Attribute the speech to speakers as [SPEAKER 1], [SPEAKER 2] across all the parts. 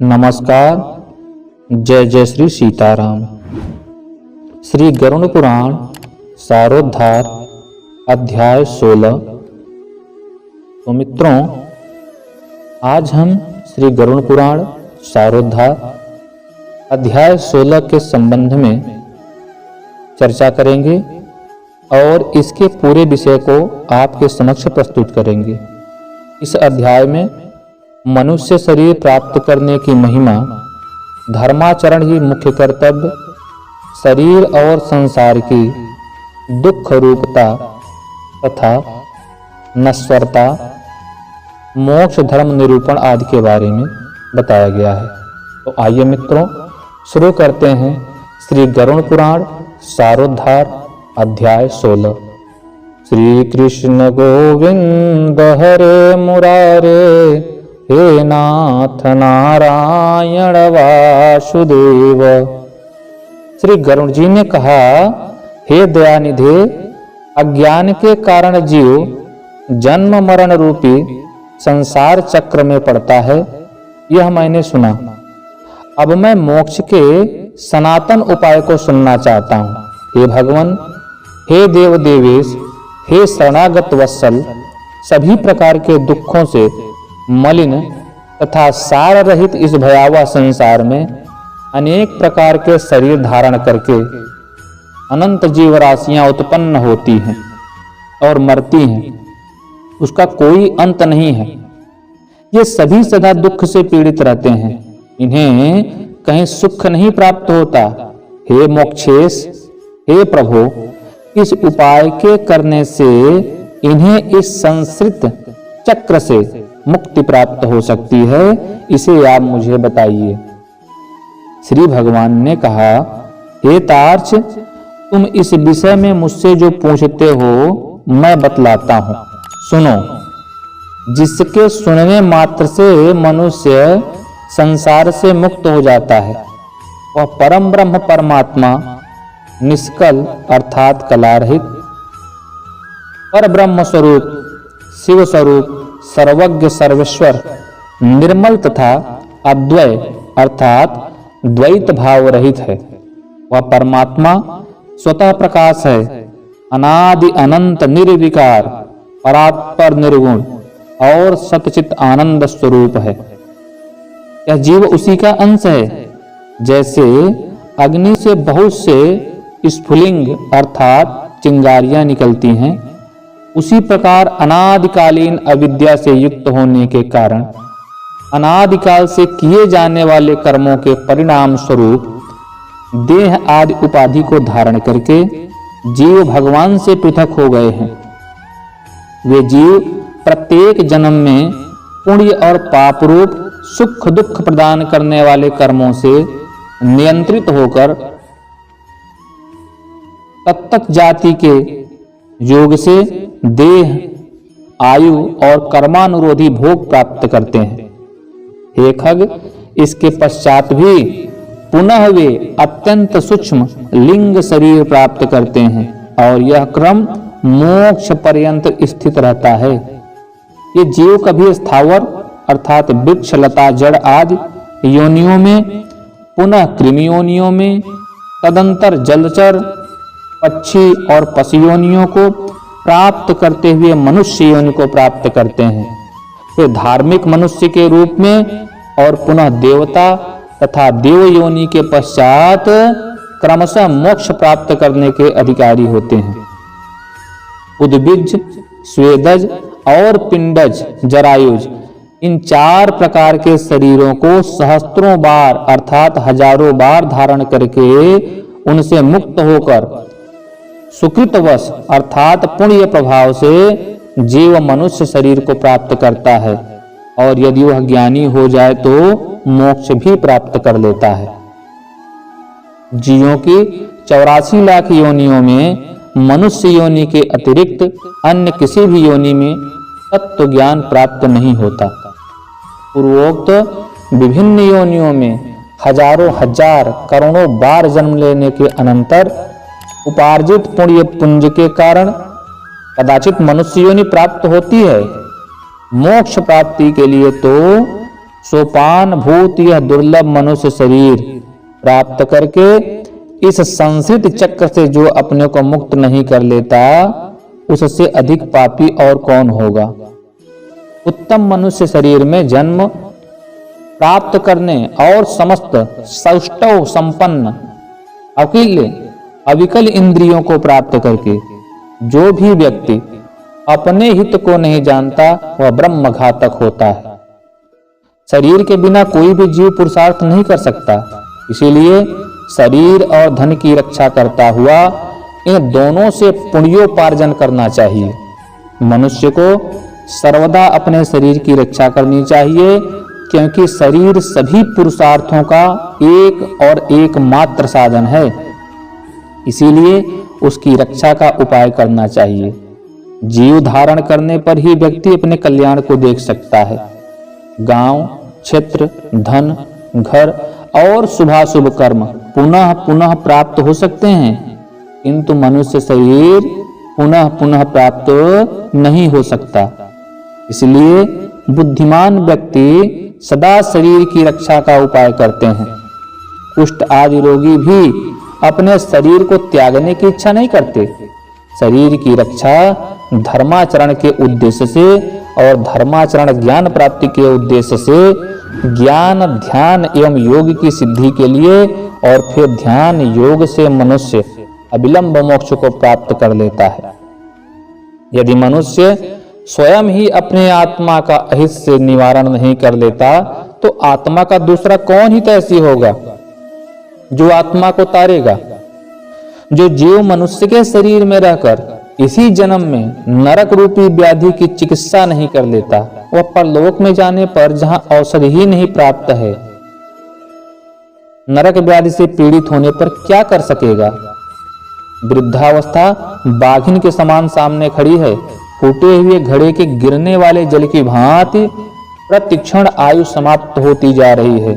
[SPEAKER 1] नमस्कार। जय जय श्री सीताराम। श्री गरुड़ पुराण सारोद्धार अध्याय 16। तो मित्रों, आज हम श्री गरुड़ पुराण सारोद्धार अध्याय 16 के संबंध में चर्चा करेंगे और इसके पूरे विषय को आपके समक्ष प्रस्तुत करेंगे। इस अध्याय में मनुष्य शरीर प्राप्त करने की महिमा, धर्माचरण ही मुख्य कर्तव्य, शरीर और संसार की दुख रूपता तथा नश्वरता, मोक्ष धर्म निरूपण आदि के बारे में बताया गया है। तो आइए मित्रों, शुरू करते हैं श्री गरुड़ पुराण सारोद्धार अध्याय 16। श्री कृष्ण गोविंद हरे मुरारे, हे नाथ नारायण वासुदेव। श्री गरुड़ जी ने कहा, हे दयानिधे, अज्ञान के कारण जीव जन्म मरण रूपी संसार चक्र में पड़ता है, यह मैंने सुना। अब मैं मोक्ष के सनातन उपाय को सुनना चाहता हूँ। हे भगवान, हे देव देवेश, हे शरणागत वत्सल, सभी प्रकार के दुखों से मलिन तथा सार रहित इस भयावह संसार में अनेक प्रकार के शरीर धारण करके अनंत जीव राशियां उत्पन्न होती हैं और मरती हैं, उसका कोई अंत नहीं है। ये सभी सदा दुख से पीड़ित रहते हैं, इन्हें कहीं सुख नहीं प्राप्त होता। हे मोक्षेश, हे प्रभु, इस उपाय के करने से इन्हें इस संसृत चक्र से मुक्ति प्राप्त हो सकती है, इसे आप मुझे बताइए। श्री भगवान ने कहा, हे तार्क्ष, तुम इस विषय में मुझसे जो पूछते हो मैं बतलाता हूँ, सुनो। जिसके सुनने मात्र से मनुष्य संसार से मुक्त हो जाता है, वह परम ब्रह्म परमात्मा निष्कल अर्थात कलारहित पर ब्रह्म स्वरूप, शिव स्वरूप, सर्वज्ञ सर्वेश्वर, निर्मल तथा अद्वय अर्थात द्वैत भाव रहित है। वह परमात्मा स्वतः प्रकाश है, अनादि अनंत निर्विकार, परात्पर निर्गुण और सतचित आनंद स्वरूप है। यह जीव उसी का अंश है। जैसे अग्नि से बहुत से स्फुलिंग अर्थात चिंगारियां निकलती हैं, उसी प्रकार अनादिकालीन अविद्या से युक्त होने के कारण अनादिकाल से किए जाने वाले कर्मों के परिणाम स्वरूप देह आदि उपाधि को धारण करके जीव भगवान से पृथक हो गए हैं। वे जीव प्रत्येक जन्म में पुण्य और पाप रूप सुख दुख प्रदान करने वाले कर्मों से नियंत्रित होकर तत्त जाति के योग से देह, आयु और कर्मानुरोधी भोग प्राप्त करते हैं। हे खग, इसके पश्चात भी पुनः वे अत्यंत सूक्ष्म लिंग शरीर प्राप्त करते हैं और यह क्रम मोक्ष पर्यंत स्थित रहता है। ये जीव कभी स्थावर अर्थात वृक्ष, लता, जड़ आदि योनियों में, पुनः कृमि योनियों में, तदंतर जलचर, पक्षी और पशु योनियों को प्राप्त करते हुए मनुष्य योनि को प्राप्त करते हैं। फिर धार्मिक मनुष्य के रूप में और पुनः देवता तथा देव योनि के पश्चात क्रमशः मोक्ष प्राप्त करने के अधिकारी होते हैं। उद्भिज, स्वेदज और पिंडज, जरायुज, इन चार प्रकार के शरीरों को सहस्त्रों बार अर्थात हजारों बार धारण करके उनसे मुक्त होकर सुकृतवश अर्थात पुण्य प्रभाव से जीव मनुष्य शरीर को प्राप्त करता है और यदि वह ज्ञानी हो जाए तो मोक्ष भी प्राप्त कर लेता है। जीवों की 84 लाख योनियों में मनुष्य योनि के अतिरिक्त अन्य किसी भी योनि में तत्व ज्ञान प्राप्त नहीं होता। पूर्वोक्त विभिन्न योनियों में हजारों हजार करोड़ों बार जन्म लेने के अनंतर उपार्जित पुण्य पुंज के कारण कदाचित मनुष्य योनि प्राप्त होती है। मोक्ष प्राप्ति के लिए तो सोपान भूत यह दुर्लभ मनुष्य शरीर प्राप्त करके इस संसित चक्र से जो अपने को मुक्त नहीं कर लेता, उससे अधिक पापी और कौन होगा। उत्तम मनुष्य शरीर में जन्म प्राप्त करने और समस्त सौष्ठव संपन्न अविकल इंद्रियों को प्राप्त करके जो भी व्यक्ति अपने हित को नहीं जानता, वह ब्रह्म घातक होता है। शरीर के बिना कोई भी जीव पुरुषार्थ नहीं कर सकता, इसीलिए शरीर और धन की रक्षा करता हुआ इन दोनों से पुण्योपार्जन करना चाहिए। मनुष्य को सर्वदा अपने शरीर की रक्षा करनी चाहिए, क्योंकि शरीर सभी पुरुषार्थों का एक और एकमात्र साधन है। इसीलिए उसकी रक्षा का उपाय करना चाहिए। जीव धारण करने पर ही व्यक्ति अपने कल्याण को देख सकता है। गांव, क्षेत्र, धन, घर और शुभाशुभ कर्म पुनः पुनः प्राप्त हो सकते हैं, किंतु मनुष्य शरीर पुनः पुनः प्राप्त नहीं हो सकता। इसलिए बुद्धिमान व्यक्ति सदा शरीर की रक्षा का उपाय करते हैं। कुष्ठ आदि रोगी भी अपने शरीर को त्यागने की इच्छा नहीं करते। शरीर की रक्षा धर्माचरण के उद्देश्य से और धर्माचरण ज्ञान प्राप्ति के उद्देश्य से ज्ञान, ध्यान एवं योग की सिद्धि के लिए और फिर ध्यान योग से मनुष्य अविलंब मोक्ष को प्राप्त कर लेता है। यदि मनुष्य स्वयं ही अपने आत्मा का अहित से निवारण नहीं कर लेता, तो आत्मा का दूसरा कौन ही तैसी होगा जो आत्मा को तारेगा। जो जीव मनुष्य के शरीर में रहकर इसी जन्म में नरक रूपी व्याधि की चिकित्सा नहीं कर लेता, वह परलोक में जाने पर जहां औषधि ही नहीं प्राप्त है, नरक व्याधि से पीड़ित होने पर क्या कर सकेगा। वृद्धावस्था बाघिन के समान सामने खड़ी है। फूटे हुए घड़े के गिरने वाले जल की भांति प्रतिक्षण आयु समाप्त होती जा रही है।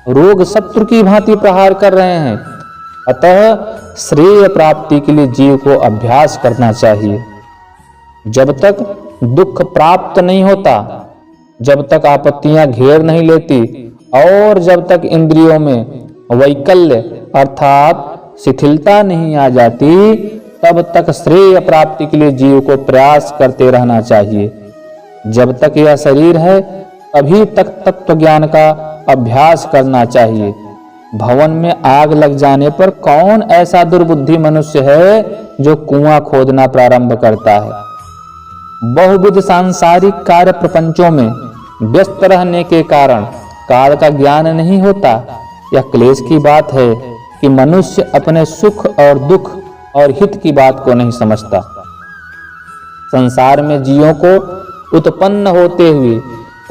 [SPEAKER 1] रोग शत्रु की भांति प्रहार कर रहे हैं। अतः श्रेय प्राप्ति के लिए जीव को अभ्यास करना चाहिए। जब तक दुख प्राप्त नहीं होता, जब तक आपत्तियां घेर नहीं लेती और जब तक इंद्रियों में वैकल्य अर्थात शिथिलता नहीं आ जाती, तब तक श्रेय प्राप्ति के लिए जीव को प्रयास करते रहना चाहिए। जब तक यह शरीर है, तभी तक तत्व ज्ञान का अभ्यास करना चाहिए। भवन में आग लग जाने पर कौन ऐसा दुर्बुद्धि मनुष्य है जो कुआं खोदना प्रारंभ करता है। बहुविध सांसारिक कार्य प्रपंचों में व्यस्त रहने के कारण काल का ज्ञान नहीं होता। यह क्लेश की बात है कि मनुष्य अपने सुख और दुख और हित की बात को नहीं समझता। संसार में जीवों को उत्पन्न होते हुए,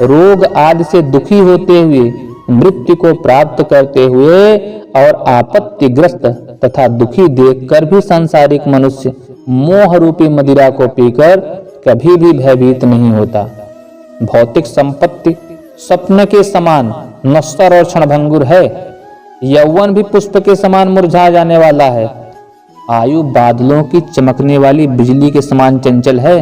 [SPEAKER 1] रोग आदि से दुखी होते हुए, मृत्यु को प्राप्त करते हुए और आपत्तिग्रस्त तथा दुखी देखकर भी सांसारिक मनुष्य मोह रूपी मदिरा को पीकर कभी भी भयभीत नहीं होता। भौतिक संपत्ति स्वप्न के समान नश्वर और क्षणभंगुर है। यौवन भी पुष्प के समान मुरझा जाने वाला है। आयु बादलों की चमकने वाली बिजली के समान चंचल है।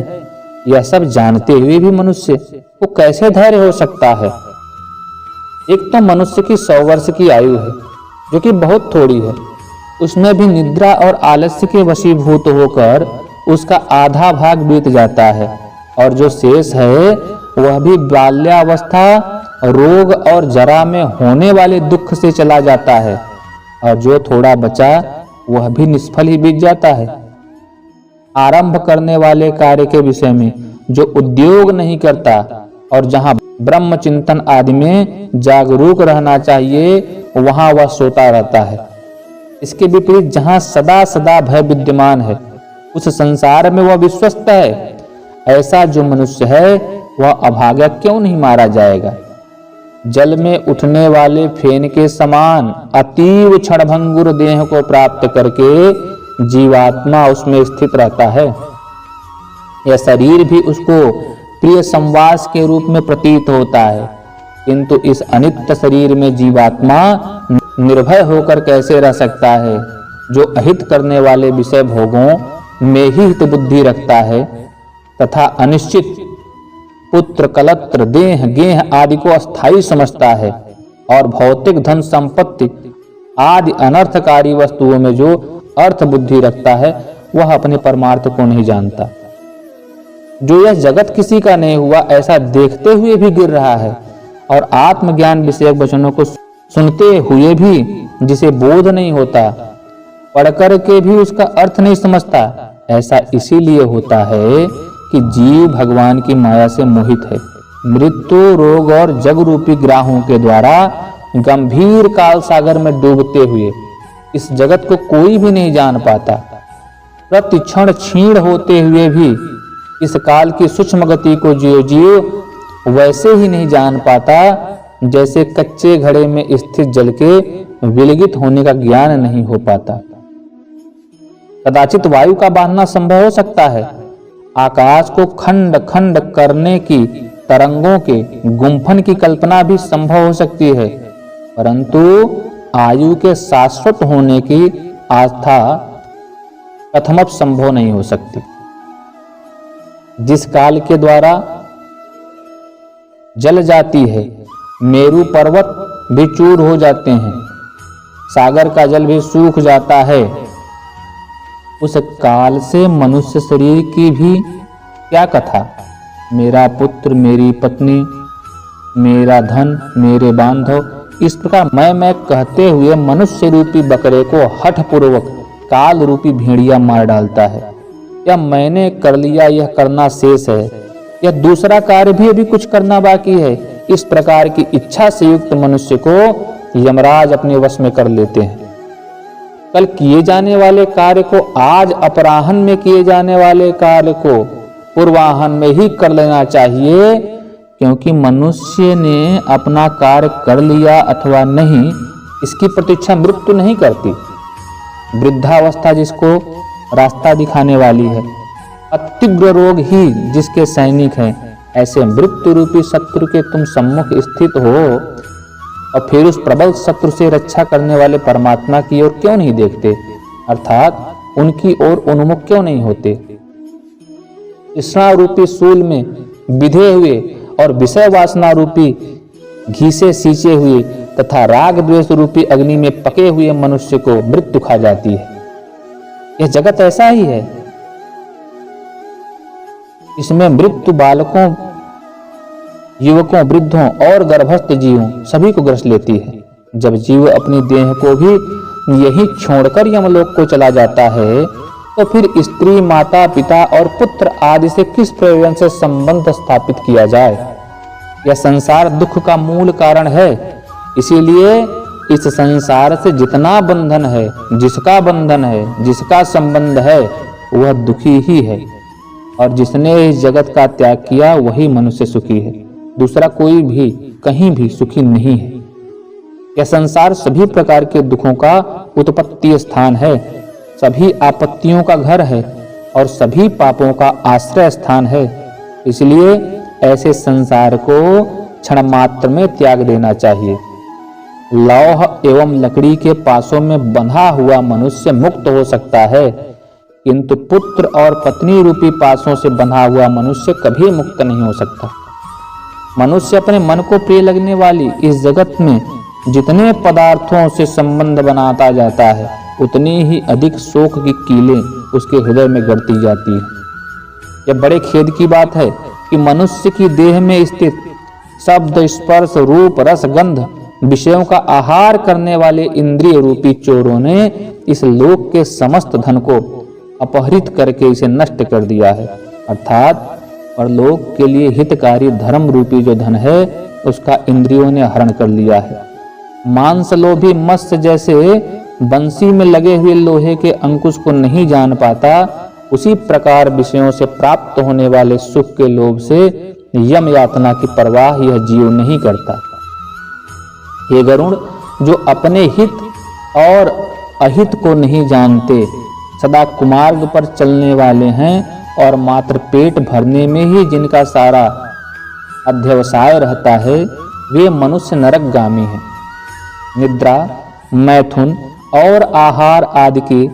[SPEAKER 1] यह सब जानते हुए भी मनुष्य को कैसे धैर्य हो सकता है। एक तो मनुष्य की 100 वर्ष की आयु है, जो कि बहुत थोड़ी है। उसमें भी निद्रा और आलस्य के वशीभूत होकर उसका आधा भाग बीत जाता है, और जो शेष है वह भी बाल्यावस्था, रोग और जरा में होने वाले दुख से चला जाता है, और जो थोड़ा बचा वह भी निष्फल ही बीत जाता है। आरंभ करने वाले कार्य के विषय में जो उद्योग नहीं करता और जहां ब्रह्म चिंतन आदि में जागरूक रहना चाहिए, वहां वह सोता रहता है। इसके विपरीत जहां सदा सदा भय विद्यमान है, उस संसार में वह विश्वस्त है। ऐसा जो मनुष्य है वह अभागा क्यों नहीं मारा जाएगा। जल में उठने वाले फेन के समान अतीव क्षणभंगुर देह को प्राप्त करके जीवात्मा उसमें स्थित रहता है। यह शरीर भी उसको प्रिय संवास के रूप में प्रतीत होता है, किंतु इस अनित्य शरीर में जीवात्मा निर्भय होकर कैसे रह सकता है, जो अहित करने वाले विषय भोगों में ही हित बुद्धि रखता है तथा अनिश्चित पुत्र, कलत्र, देह, गेह आदि को अस्थाई समझता है और भौतिक धन संपत्ति आदि अनर्थकारी वस्तुओं में जो अर्थ बुद्धि रखता है वह अपने परमार्थ को नहीं जानता। जो यह जगत किसी का नहीं हुआ ऐसा देखते हुए भी गिर रहा है और आत्मज्ञान विषयक वचनों को सुनते हुए भी जिसे बोध नहीं होता, पढ़कर के भी उसका अर्थ नहीं समझता, ऐसा इसीलिए होता है कि जीव भगवान की माया से मोहित है। मृत्यु, रोग और जग रूपी ग्राहों के द्वारा गंभीर काल सागर में डूबते हुए इस जगत को कोई भी नहीं जान पाता। प्रति क्षण क्षीण होते हुए भी इस काल की सूक्ष्म गति को जीव वैसे ही नहीं जान पाता जैसे कच्चे घड़े में स्थित जल के विलगित होने का ज्ञान नहीं हो पाता। कदाचित वायु का बांधना संभव हो सकता है, आकाश को खंड खंड करने की तरंगों के गुंफन की कल्पना भी संभव हो सकती है, परंतु आयु के शाश्वत होने की आस्था प्रथमत संभव नहीं हो सकती। जिस काल के द्वारा जल जाती है, मेरू पर्वत भी चूर हो जाते हैं, सागर का जल भी सूख जाता है, उस काल से मनुष्य शरीर की भी क्या कथा। मेरा पुत्र, मेरी पत्नी, मेरा धन, मेरे बांधव, इस प्रकार मैं कहते हुए मनुष्य रूपी बकरे को हठपूर्वक काल रूपी भेड़िया मार डालता है। या मैंने कर लिया, यह करना शेष है, या दूसरा कार्य भी अभी कुछ करना बाकी है, इस प्रकार की इच्छा से युक्त मनुष्य को यमराज अपने वश में कर लेते हैं। कल किए जाने वाले कार्य को आज अपराह्न में किए जाने वाले कार्य को पूर्वाह्न में ही कर लेना चाहिए, क्योंकि मनुष्य ने अपना कार्य कर लिया अथवा नहीं इसकी प्रतीक्षा मृत्यु नहीं करती। वृद्धावस्था जिसको रास्ता दिखाने वाली है, अतीव्र रोग ही जिसके सैनिक हैं, ऐसे मृत्यु रूपी शत्रु के तुम सम्मुख स्थित हो और फिर उस प्रबल शत्रु से रक्षा करने वाले परमात्मा की ओर क्यों नहीं देखते, अर्थात उनकी ओर उन्मुख क्यों नहीं होते। तृष्णा रूपी शूल में बिधे हुए और विषय वासना रूपी घी से सींचे हुए तथा राग द्वेष रूपी अग्नि में पके हुए मनुष्य को मृत्यु खा जाती है। यह जगत ऐसा ही है, इसमें मृत्यु बालकों, युवकों, वृद्धों और गर्भस्थ जीवों सभी को ग्रस लेती है। जब जीव अपनी देह को भी यही छोड़कर यमलोक को चला जाता है तो फिर स्त्री, माता, पिता और पुत्र आदि से किस प्रयोजन से संबंध स्थापित किया जाए। यह संसार दुख का मूल कारण है, इसीलिए इस संसार से जितना बंधन है, जिसका बंधन है, जिसका संबंध है, वह दुखी ही है, और जिसने इस जगत का त्याग किया वही मनुष्य सुखी है। दूसरा कोई भी कहीं भी सुखी नहीं है। यह संसार सभी प्रकार के दुखों का उत्पत्ति स्थान है, सभी आपत्तियों का घर है और सभी पापों का आश्रय स्थान है। इसलिए ऐसे संसार को क्षण मात्र में त्याग देना चाहिए। लौह एवं लकड़ी के पासों में बंधा हुआ मनुष्य मुक्त हो सकता है, किंतु पुत्र और पत्नी रूपी पासों से बंधा हुआ मनुष्य कभी मुक्त नहीं हो सकता। मनुष्य अपने मन को प्रिय लगने वाली इस जगत में जितने पदार्थों से संबंध बनाता जाता है, उतनी ही अधिक शोक की कीलें उसके हृदय में गढ़ती जाती है। यह बड़े खेद की बात है कि मनुष्य की देह में स्थित शब्द, स्पर्श, रूप, रस, गंध विषयों का आहार करने वाले इंद्रिय रूपी चोरों ने इस लोक के समस्त धन को अपहरित करके इसे नष्ट कर दिया है, अर्थात परलोक के लिए हितकारी धर्म रूपी जो धन है उसका इंद्रियों ने हरण कर लिया है। मांस लोभी मत्स्य जैसे बंसी में लगे हुए लोहे के अंकुश को नहीं जान पाता, उसी प्रकार विषयों से प्राप्त होने वाले सुख के लोभ से यम यातना की परवाह यह जीव नहीं करता। हे गरुण, जो अपने हित और अहित को नहीं जानते, सदा कुमार्ग पर चलने वाले हैं और मात्र पेट भरने में ही जिनका सारा अध्यवसाय रहता है, वे मनुष्य नरकगामी हैं। निद्रा, मैथुन और आहार आदि की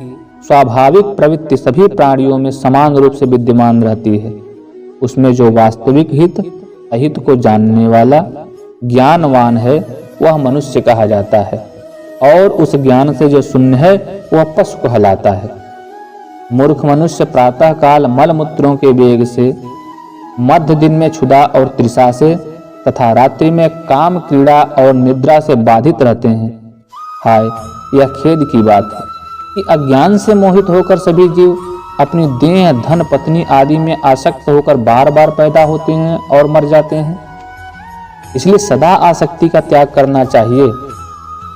[SPEAKER 1] स्वाभाविक प्रवृत्ति सभी प्राणियों में समान रूप से विद्यमान रहती है। उसमें जो वास्तविक हित अहित को जानने वाला ज्ञानवान है वह मनुष्य कहा जाता है, और उस ज्ञान से जो शून्य है वह पशु कहलाता है। मूर्ख मनुष्य प्रातः काल मल मूत्रों के वेग से, मध्य दिन में क्षुधा और तृषा से तथा रात्रि में काम क्रीड़ा और निद्रा से बाधित रहते हैं। हाय, यह खेद की बात है कि अज्ञान से मोहित होकर सभी जीव अपनी देह, धन, पत्नी आदि में आसक्त होकर बार बार पैदा होते हैं और मर जाते हैं। इसलिए सदा आसक्ति का त्याग करना चाहिए,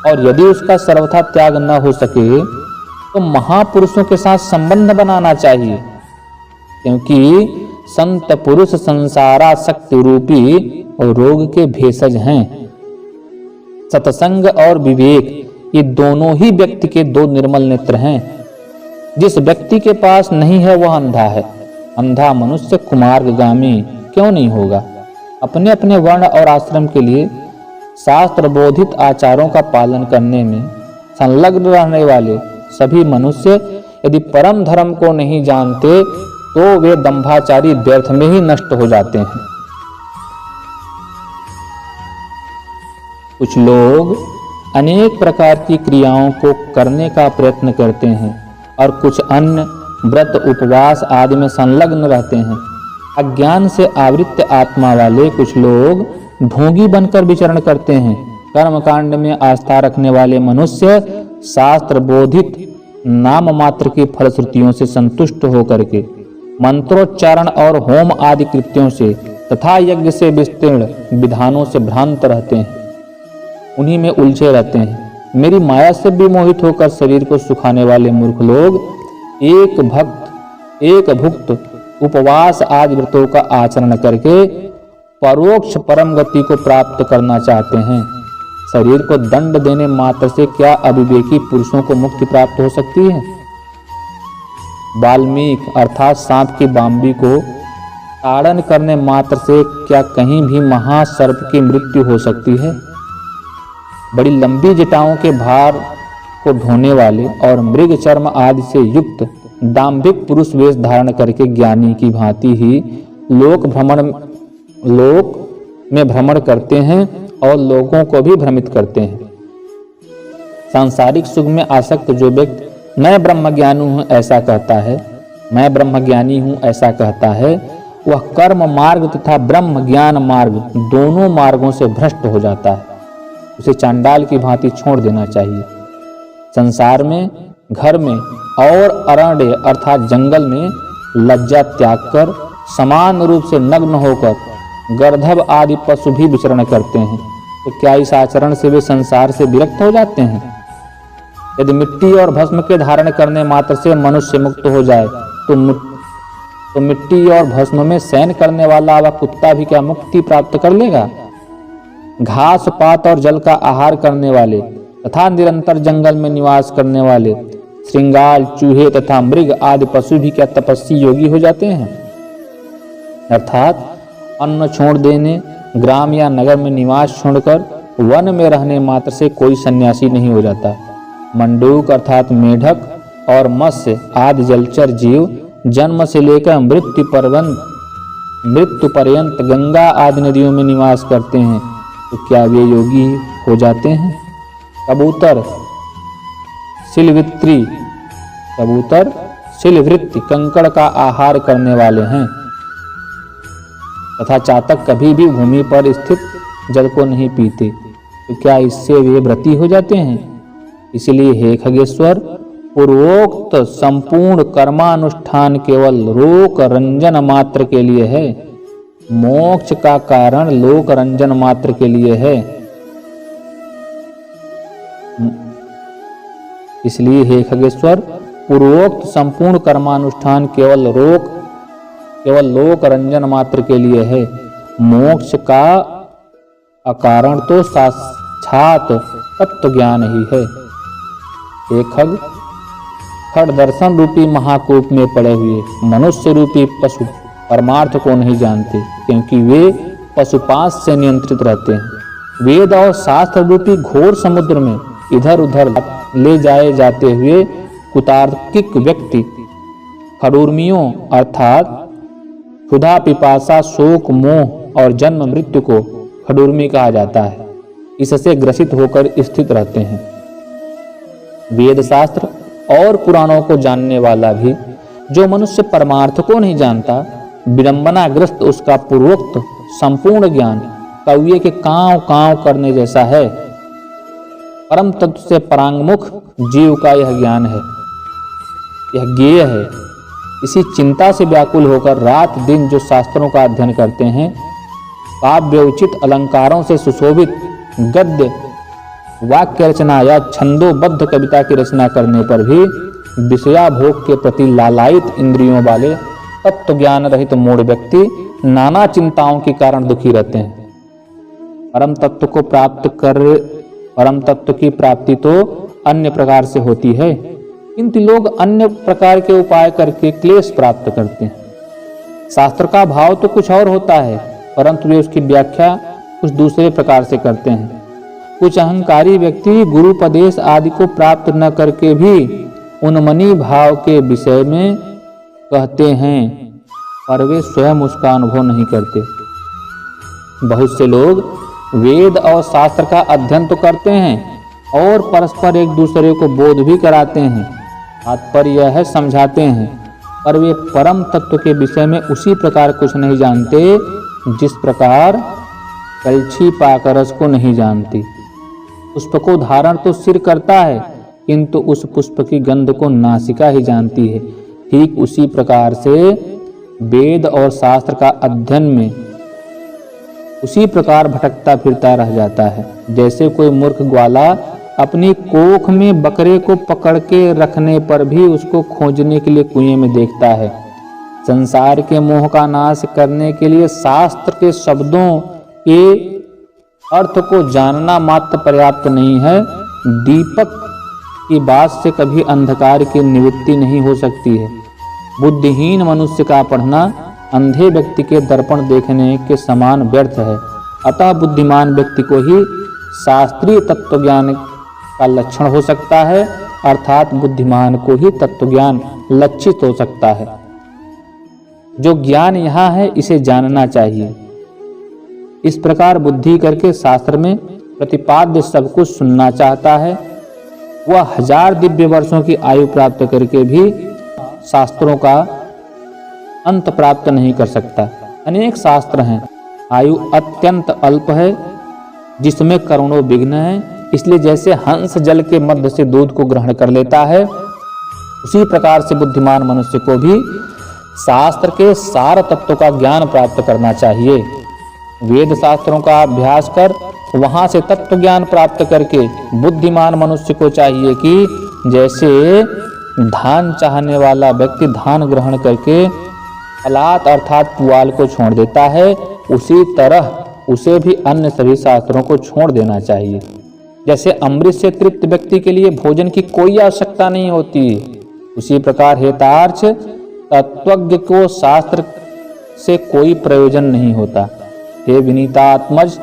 [SPEAKER 1] और यदि उसका सर्वथा त्याग न हो सके तो महापुरुषों के साथ संबंध बनाना चाहिए, क्योंकि संत पुरुष संसारासक्ति रूपी रोग के भेषज हैं। सत्संग और विवेक ये दोनों ही व्यक्ति के दो निर्मल नेत्र हैं। जिस व्यक्ति के पास नहीं है वह अंधा है। अंधा मनुष्य कुमार्गगामी क्यों नहीं होगा? अपने अपने वर्ण और आश्रम के लिए शास्त्र बोधित आचारों का पालन करने में संलग्न रहने वाले सभी मनुष्य यदि परम धर्म को नहीं जानते तो वे दंभाचारी व्यर्थ में ही नष्ट हो जाते हैं। कुछ लोग अनेक प्रकार की क्रियाओं को करने का प्रयत्न करते हैं और कुछ अन्य व्रत, उपवास आदि में संलग्न रहते हैं। अज्ञान से आवृत्त आत्मा वाले कुछ लोग ढोंगी बनकर विचरण करते हैं। कर्मकांड में आस्था रखने वाले मनुष्य शास्त्र बोधित नाम मात्र की फलश्रुतियों से संतुष्ट होकर के मंत्रोच्चारण और होम आदि कृत्यों से तथा यज्ञ से विस्तीर्ण विधानों से भ्रांत रहते हैं, उन्हीं में उलझे रहते हैं। मेरी माया से भी मोहित होकर शरीर को सुखाने वाले मूर्ख लोग एक भुक्त उपवास आदि व्रतों का आचरण करके परोक्ष परम गति को प्राप्त करना चाहते हैं। शरीर को दंड देने मात्र से क्या अविवेकी पुरुषों को मुक्ति प्राप्त हो सकती है? वाल्मीकि अर्थात सांप की बांबी को ताड़न करने मात्र से क्या कहीं भी महासर्प की मृत्यु हो सकती है? बड़ी लंबी जटाओं के भार को ढोने वाले और मृग चर्म आदि से युक्त दाम्भिक पुरुष वेश धारण करके ज्ञानी की भांति ही लोक में भ्रमण करते हैं और लोगों को भी भ्रमित करते हैं। सांसारिक सुख में आसक्त जो व्यक्ति मैं ब्रह्मज्ञानी हूँ ऐसा कहता है, मैं ब्रह्मज्ञानी हूँ ऐसा कहता है, वह कर्म मार्ग तथा ब्रह्म ज्ञान मार्ग दोनों मार्गों से भ्रष्ट हो जाता है। उसे चांडाल की भांति छोड़ देना चाहिए। संसार में, घर में और अरण्य अर्थात जंगल में लज्जा त्याग कर समान रूप से नग्न होकर गर्दभ आदि पशु भी विचरण करते हैं, तो क्या इस आचरण से वे संसार से विरक्त हो जाते हैं? यदि मिट्टी और भस्म के धारण करने मात्र से मनुष्य मुक्त हो जाए तो मिट्टी और भस्म में शयन करने वाला वह कुत्ता भी क्या मुक्ति प्राप्त कर लेगा? घास पात और जल का आहार करने वाले तथा निरंतर जंगल में निवास करने वाले श्रृंगाल, चूहे तथा मृग आदि पशु भी क्या तपस्वी योगी हो जाते हैं? अर्थात अन्न छोड़ देने, ग्राम या नगर में निवास छोड़कर वन में रहने मात्र से कोई सन्यासी नहीं हो जाता। मंडूक अर्थात मेढक और मत्स्य आदि जलचर जीव जन्म से लेकर मृत्यु पर्यंत गंगा आदि नदियों में निवास करते हैं, तो क्या वे योगी हो जाते हैं? कबूतर सिलवृत्ति कंकड़ का आहार करने वाले हैं तथा चातक कभी भी भूमि पर स्थित जल को नहीं पीते, तो क्या इससे वे व्रती हो जाते हैं? इसलिए हे खगेश्वर, पूर्वोक्त संपूर्ण कर्मानुष्ठान केवल लोक रंजन मात्र के लिए है। मोक्ष का कारण लोक रंजन मात्र के लिए है। इसलिए हे खगेश्वर, पूर्वोक्त संपूर्ण कर्मानुष्ठान केवल लोक रंजन मात्र के लिए है। मोक्ष का अकारण तो साक्षात तत्व ज्ञान ही है। हे खग, खड़ दर्शन रूपी महाकूप में पड़े हुए मनुष्य रूपी पशु परमार्थ को नहीं जानते, क्योंकि वे पशुपाश से नियंत्रित रहते हैं। वेद और शास्त्र रूपी घोर समुद्र में इधर उधर ले जाए जाते हुए कुतार्किक व्यक्ति खड़ूर्मियों अर्थात क्षुधा, पिपासा, शोक, मोह और जन्म मृत्यु को खडूर्मी कहा जाता है, इससे ग्रसित होकर स्थित रहते हैं। वेद शास्त्र और पुराणों को जानने वाला भी जो मनुष्य परमार्थ को नहीं जानता, विडंबनाग्रस्त उसका पूर्वोक्त संपूर्ण ज्ञान कौवे के कांव कांव करने जैसा है। परम तत्व से परांगमुख जीव का यह ज्ञान है, यह ज्ञेय है। इसी चिंता से व्याकुल होकर रात दिन जो शास्त्रों का अध्ययन करते हैं, काव्य उचित अलंकारों से सुशोभित गद्य वाक्य रचना या छंदोबद्ध कविता की रचना करने पर भी विषयाभोग के प्रति लालायित इंद्रियों वाले तत्व ज्ञान रहित मूढ़ व्यक्ति नाना चिंताओं के कारण दुखी रहते हैं। परम तत्व की प्राप्ति तो अन्य प्रकार से होती है, किंतु लोग अन्य प्रकार के उपाय करके क्लेश प्राप्त करते हैं। शास्त्र का भाव तो कुछ और होता है, परंतु वे उसकी व्याख्या कुछ दूसरे प्रकार से करते हैं। कुछ अहंकारी व्यक्ति गुरुपदेश आदि को प्राप्त न करके भी उन्मनी भाव के विषय में कहते हैं, पर वे स्वयं उसका अनुभव नहीं करते। बहुत से लोग वेद और शास्त्र का अध्ययन तो करते हैं और परस्पर एक दूसरे को बोध भी कराते हैं, तात्पर्य यह है समझाते हैं, पर वे परम तत्व के विषय में उसी प्रकार कुछ नहीं जानते जिस प्रकार कलछी पाकर रस को नहीं जानती। पुष्प को धारण तो सिर करता है, किंतु उस पुष्प की गंध को नासिका ही जानती है। ठीक उसी प्रकार से वेद और शास्त्र का अध्ययन में उसी प्रकार भटकता फिरता रह जाता है, जैसे कोई मूर्ख ग्वाला अपनी कोख में बकरे को पकड़ के रखने पर भी उसको खोजने के लिए कुएं में देखता है। संसार के मोह का नाश करने के लिए शास्त्र के शब्दों के अर्थ को जानना मात्र पर्याप्त नहीं है। दीपक की बात से कभी अंधकार की निवृत्ति नहीं हो सकती है। बुद्धिहीन मनुष्य का पढ़ना अंधे व्यक्ति के दर्पण देखने के समान व्यर्थ है। अतः बुद्धिमान व्यक्ति को ही शास्त्रीय तत्वज्ञान का लक्षण हो सकता है, अर्थात बुद्धिमान को ही तत्वज्ञान लक्षित हो सकता है। जो ज्ञान यहाँ है इसे जानना चाहिए। इस प्रकार बुद्धि करके शास्त्र में प्रतिपाद्य सब कुछ सुनना चाहता है, वह 1000 दिव्य वर्षों की आयु प्राप्त करके भी शास्त्रों का अंत प्राप्त नहीं कर सकता। अनेक शास्त्र हैं, आयु अत्यंत अल्प है, जिसमें करोड़ों विघ्न हैं। इसलिए जैसे हंस जल के मध्य से दूध को ग्रहण कर लेता है, उसी प्रकार से बुद्धिमान मनुष्य को भी शास्त्र के सार तत्व का ज्ञान प्राप्त करना चाहिए। वेद शास्त्रों का अभ्यास कर वहां से तत्व ज्ञान प्राप्त करके बुद्धिमान मनुष्य को चाहिए कि जैसे धान चाहने वाला व्यक्ति धान ग्रहण करके पलात अर्थात पुआल को छोड़ देता है, उसी तरह उसे भी अन्य सभी शास्त्रों को छोड़ देना चाहिए। जैसे अमृत से तृप्त व्यक्ति के लिए भोजन की कोई आवश्यकता नहीं होती, उसी प्रकार हेतार्थ तत्वज्ञ को शास्त्र से कोई प्रयोजन नहीं होता। हे विनीतात्मज,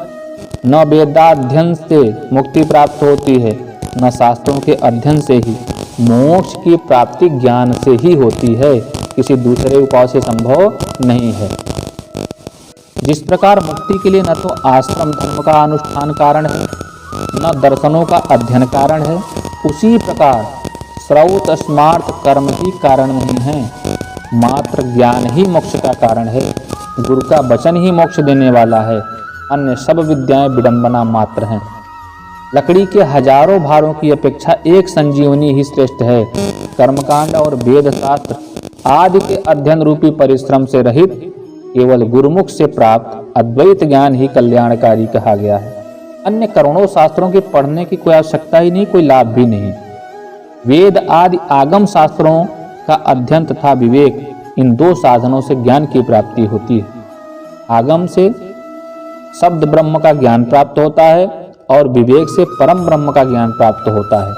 [SPEAKER 1] न वेदाध्ययन से मुक्ति प्राप्त होती है, न शास्त्रों के अध्ययन से ही। मोक्ष की प्राप्ति ज्ञान से ही होती है, किसी दूसरे उपाय से संभव नहीं है। जिस प्रकार मुक्ति के लिए न तो आश्रम धर्म का अनुष्ठान कारण है, न दर्शनों का अध्ययन कारण है, उसी प्रकार श्रौत स्मार्त कर्म ही कारण नहीं है, मात्र ज्ञान ही मोक्ष का कारण है। गुरु का वचन ही मोक्ष देने वाला है, अन्य सब विद्याएं विडंबना मात्र हैं। लकड़ी के हजारों भारों की अपेक्षा एक संजीवनी ही श्रेष्ठ है। कर्मकांड और वेद शास्त्र आदि के अध्ययन रूपी परिश्रम से रहित केवल गुरुमुख से प्राप्त अद्वैत ज्ञान ही कल्याणकारी कहा गया है। अन्य करोड़ों शास्त्रों के पढ़ने की कोई आवश्यकता ही नहीं, कोई लाभ भी नहीं। वेद आदि आगम शास्त्रों का अध्ययन तथा विवेक, इन दो साधनों से ज्ञान की प्राप्ति होती है। आगम से शब्द ब्रह्म का ज्ञान प्राप्त होता है और विवेक से परम ब्रह्म का ज्ञान प्राप्त होता है।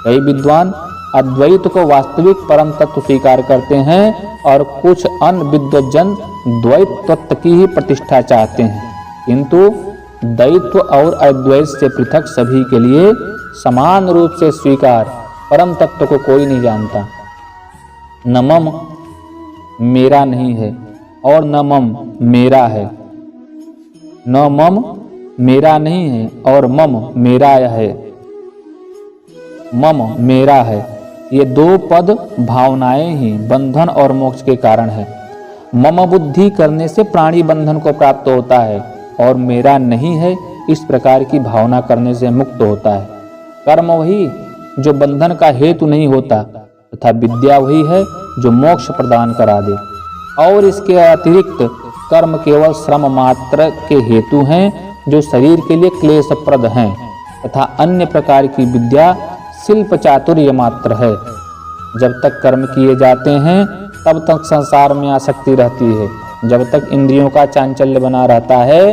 [SPEAKER 1] कई विद्वान अद्वैत को वास्तविक परम तत्व स्वीकार करते हैं और कुछ अन्य विद्वज्जन द्वैत तत्व की ही प्रतिष्ठा चाहते हैं, किंतु द्वैत्व और अद्वैत से पृथक सभी के लिए समान रूप से स्वीकार परम तत्व को कोई नहीं जानता। न मम मेरा नहीं है और न मम मेरा है, न मम मेरा नहीं है और मम मेरा है, मम मेरा है। ये दो पद भावनाएं ही बंधन और मोक्ष के कारण है। मम बुद्धि करने से प्राणी बंधन को प्राप्त होता है और मेरा नहीं है इस प्रकार की भावना करने से मुक्त होता है। कर्म वही जो बंधन का हेतु नहीं होता तथा विद्या वही है जो मोक्ष प्रदान करा दे। और इसके अतिरिक्त कर्म केवल श्रम मात्र के हेतु हैं जो शरीर के लिए क्लेशप्रद हैं तथा अन्य प्रकार की विद्या शिल्प चातुर्य मात्र है। जब तक कर्म किए जाते हैं तब तक संसार में आसक्ति रहती है। जब तक इंद्रियों का चांचल्य बना रहता है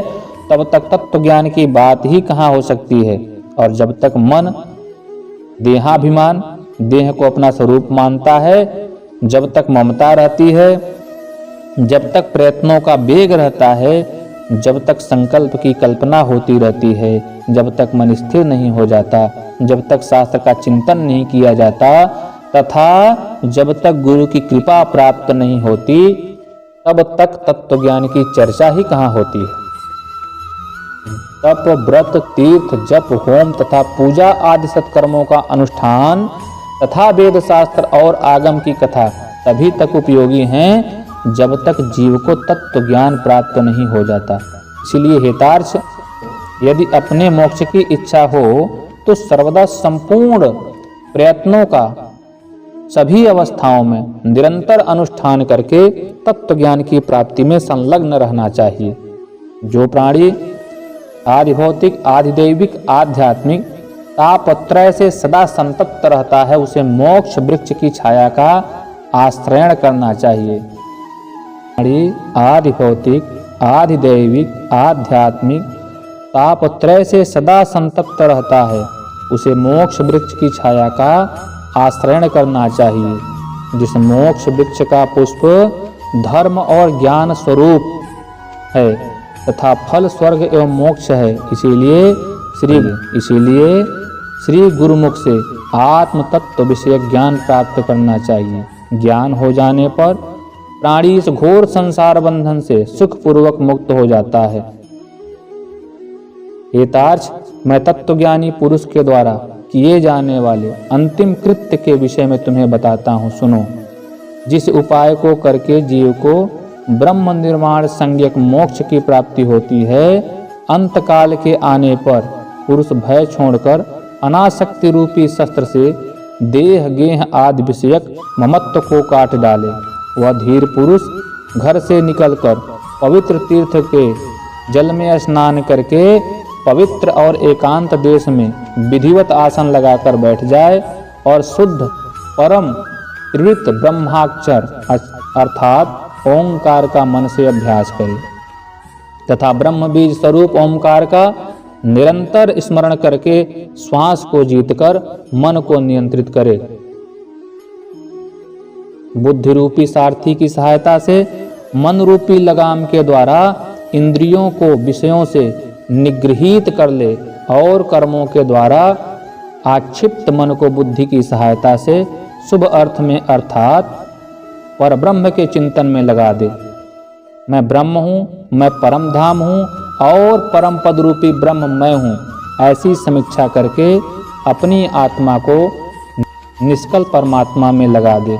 [SPEAKER 1] तब तक तत्व ज्ञान की बात ही कहाँ हो सकती है। और जब तक मन देहाभिमान देह को अपना स्वरूप मानता है, जब तक ममता रहती है, जब तक प्रयत्नों का वेग रहता है, जब तक संकल्प की कल्पना होती रहती है, जब तक मन स्थिर नहीं हो जाता, जब तक शास्त्र का चिंतन नहीं किया जाता तथा जब तक गुरु की कृपा प्राप्त नहीं होती, तब तक तत्व ज्ञान की चर्चा ही कहाँ होती है। तप व्रत तीर्थ जप होम तथा पूजा आदि सत्कर्मों का अनुष्ठान तथा वेद शास्त्र और आगम की कथा तभी तक उपयोगी हैं जब तक जीव को तत्व ज्ञान प्राप्त नहीं हो जाता। इसलिए हेतार्थ, यदि अपने मोक्ष की इच्छा हो तो सर्वदा संपूर्ण प्रयत्नों का सभी अवस्थाओं में निरंतर अनुष्ठान करके तत्व ज्ञान की प्राप्ति में संलग्न रहना चाहिए। जो प्राणी आदि भौतिक आदि दैविक आध्यात्मिक तापत्रय से सदा संतप्त रहता है उसे मोक्ष वृक्ष की छाया का आश्रयण करना चाहिए। आदि भौतिक आदि दैविक आध्यात्मिक तापत्रय से सदा संतप्त रहता है उसे मोक्ष वृक्ष की छाया का आश्रयण करना चाहिए। जिस मोक्ष वृक्ष का पुष्प धर्म और ज्ञान स्वरूप है तथा फल स्वर्ग एवं मोक्ष है। इसीलिए श्री गुरुमुख से आत्म तत्व विषय ज्ञान प्राप्त करना चाहिए। ज्ञान हो जाने पर प्राणी इस घोर संसार बंधन से सुखपूर्वक मुक्त हो जाता है। हेतार्थ, मैं तत्वज्ञानी पुरुष के द्वारा किए जाने वाले अंतिम कृत्य के विषय में तुम्हें बताता हूँ, सुनो। जिस उपाय को करके जीव को ब्रह्म निर्माण संज्ञक मोक्ष की प्राप्ति होती है, अंतकाल के आने पर पुरुष भय छोड़कर अनासक्ति रूपी शस्त्र से देह गेह आदि विषयक ममत्व को काट डाले। वह धीर पुरुष घर से निकलकर पवित्र तीर्थ के जल में स्नान करके पवित्र और एकांत देश में विधिवत आसन लगाकर बैठ जाए और शुद्ध परम त्रिवृत ब्रह्माक्षर अर्थात ओंकार का मन से अभ्यास करे तथा ब्रह्म बीज स्वरूप ओंकार का निरंतर स्मरण करके श्वास को जीतकर मन को नियंत्रित करे। बुद्धि रूपी सारथी की सहायता से मन रूपी लगाम के द्वारा इंद्रियों को विषयों से निगृहीत कर ले और कर्मों के द्वारा आक्षिप्त मन को बुद्धि की सहायता से शुभ अर्थ में अर्थात पर ब्रह्म के चिंतन में लगा दे। मैं ब्रह्म हूँ, मैं परम धाम हूँ और परम पद रूपी ब्रह्म मैं हूँ, ऐसी समीक्षा करके अपनी आत्मा को निष्कल परमात्मा में लगा दे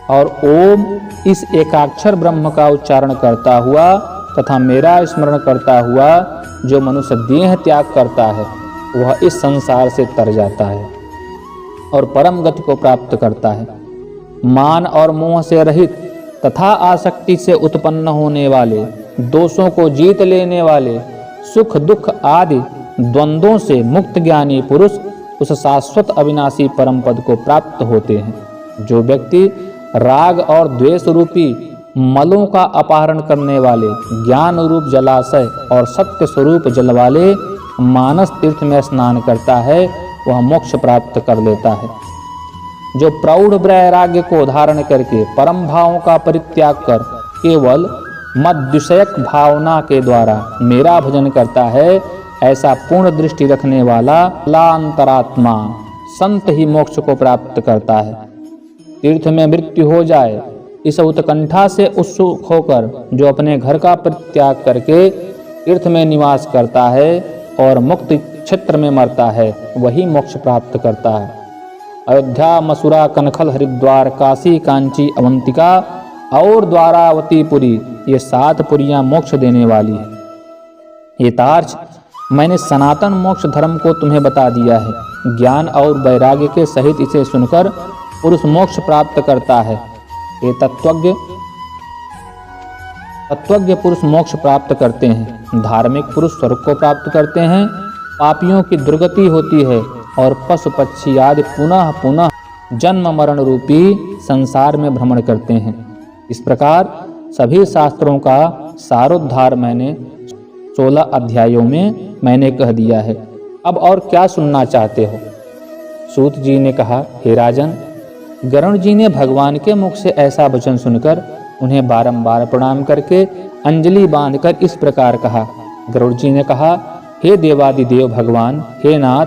[SPEAKER 1] और ओम इस एकाक्षर ब्रह्म का उच्चारण करता हुआ तथा मेरा स्मरण करता हुआ जो मनुष्य देह त्याग करता है वह इस संसार से तर जाता है और परम गति को प्राप्त करता है। मान और मोह से रहित तथा आसक्ति से उत्पन्न होने वाले दोषों को जीत लेने वाले सुख दुख आदि द्वंद्वों से मुक्त ज्ञानी पुरुष उस शाश्वत अविनाशी परम पद को प्राप्त होते हैं। जो व्यक्ति राग और द्वेष रूपी मलों का अपहरण करने वाले ज्ञान रूप जलाशय और सत्य स्वरूप जल वाले मानस तीर्थ में स्नान करता है वह मोक्ष प्राप्त कर लेता है। जो प्रौढ़ वैराग्य को धारण करके परम भावों का परित्याग कर केवल मद विषयक भावना के द्वारा मेरा भजन करता है, ऐसा पूर्ण दृष्टि रखने वाला अंतरात्मा संत ही मोक्ष को प्राप्त करता है। तीर्थ में मृत्यु हो जाए इस उत्कंठा से उत्सुक होकर जो अपने घर का परित्याग करके तीर्थ में निवास करता है और मुक्त क्षेत्र में मरता है, वही मोक्ष प्राप्त करता है। अयोध्या, मथुरा, कनखल, हरिद्वार, काशी, कांची, अवंतिका और द्वारावतीपुरी, ये 7 पुरियां मोक्ष देने वाली है। ये तार्च, मैंने सनातन मोक्ष धर्म को तुम्हें बता दिया है। ज्ञान और वैराग्य के सहित इसे सुनकर पुरुष मोक्ष प्राप्त करता है। ये तत्वज्ञ पुरुष मोक्ष प्राप्त करते हैं। धार्मिक पुरुष स्वर्ग को प्राप्त करते हैं। पापियों की दुर्गति होती है और पशु पक्षी आदि पुनः पुनः जन्म मरण रूपी संसार में भ्रमण करते हैं। इस प्रकार सभी शास्त्रों का सारोद्धार मैंने 16 अध्यायों में मैंने कह दिया है। अब और क्या सुनना चाहते हो? सूत जी ने कहा, हे राजन, गरुड़ जी ने भगवान के मुख से ऐसा वचन सुनकर उन्हें बारंबार प्रणाम करके अंजलि बांधकर इस प्रकार कहा। गरुड़ जी ने कहा, हे देवादिदेव भगवान, हे नाथ,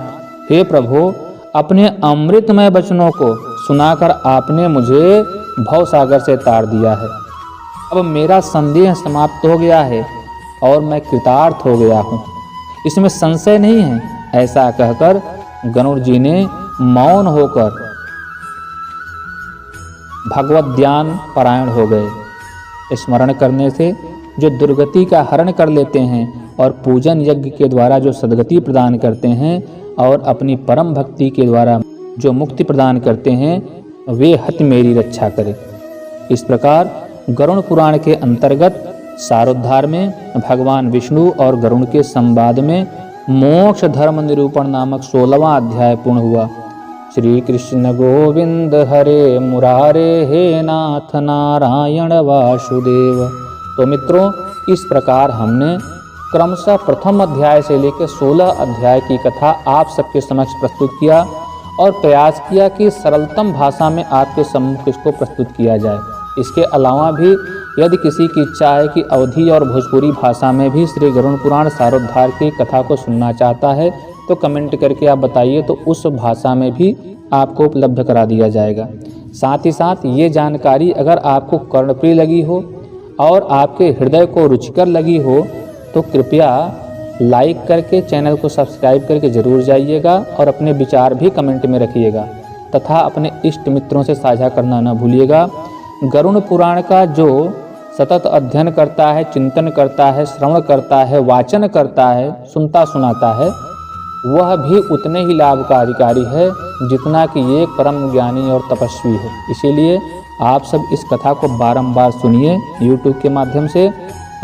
[SPEAKER 1] हे प्रभु, अपने अमृतमय वचनों को सुनाकर आपने मुझे भवसागर से तार दिया है। अब मेरा संदेह समाप्त हो गया है और मैं कृतार्थ हो गया हूँ, इसमें संशय नहीं है। ऐसा कहकर गरुड़ जी ने मौन होकर भगवत ध्यान परायण हो गए। स्मरण करने से जो दुर्गति का हरण कर लेते हैं और पूजन यज्ञ के द्वारा जो सद्गति प्रदान करते हैं और अपनी परम भक्ति के द्वारा जो मुक्ति प्रदान करते हैं, वे हत मेरी रक्षा करें। इस प्रकार गरुड़ पुराण के अंतर्गत सारोद्धार में भगवान विष्णु और गरुड़ के संवाद में मोक्ष धर्म निरूपण नामक 16वां अध्याय पूर्ण हुआ। श्री कृष्ण गोविंद हरे मुरारे, हे नाथ नारायण वासुदेव। तो मित्रों, इस प्रकार हमने क्रमशः प्रथम अध्याय से लेकर 16 अध्याय की कथा आप सबके समक्ष प्रस्तुत किया और प्रयास किया कि सरलतम भाषा में आपके सम्मुख इसको प्रस्तुत किया जाए। इसके अलावा भी यदि किसी की इच्छा है कि अवधी और भोजपुरी भाषा में भी श्री गरुड़ पुराण सारोद्धार की कथा को सुनना चाहता है तो कमेंट करके आप बताइए, तो उस भाषा में भी आपको उपलब्ध करा दिया जाएगा। साथ ही साथ ये जानकारी अगर आपको कर्णप्रिय लगी हो और आपके हृदय को रुचिकर लगी हो तो कृपया लाइक करके चैनल को सब्सक्राइब करके जरूर जाइएगा और अपने विचार भी कमेंट में रखिएगा तथा अपने इष्ट मित्रों से साझा करना न भूलिएगा। गरुड़ पुराण का जो सतत अध्ययन करता है, चिंतन करता है, श्रवण करता है, वाचन करता है, सुनता सुनाता है, वह भी उतने ही लाभ का अधिकारी है जितना कि ये परम ज्ञानी और तपस्वी है। इसीलिए आप सब इस कथा को बारंबार सुनिए YouTube के माध्यम से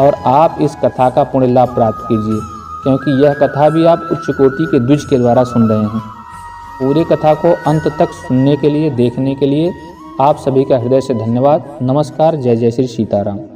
[SPEAKER 1] और आप इस कथा का पुण्य लाभ प्राप्त कीजिए, क्योंकि यह कथा भी आप उच्च कोटि के द्विज के द्वारा सुन रहे हैं। पूरे कथा को अंत तक सुनने के लिए, देखने के लिए आप सभी का हृदय से धन्यवाद। नमस्कार। जय जय श्री सीताराम।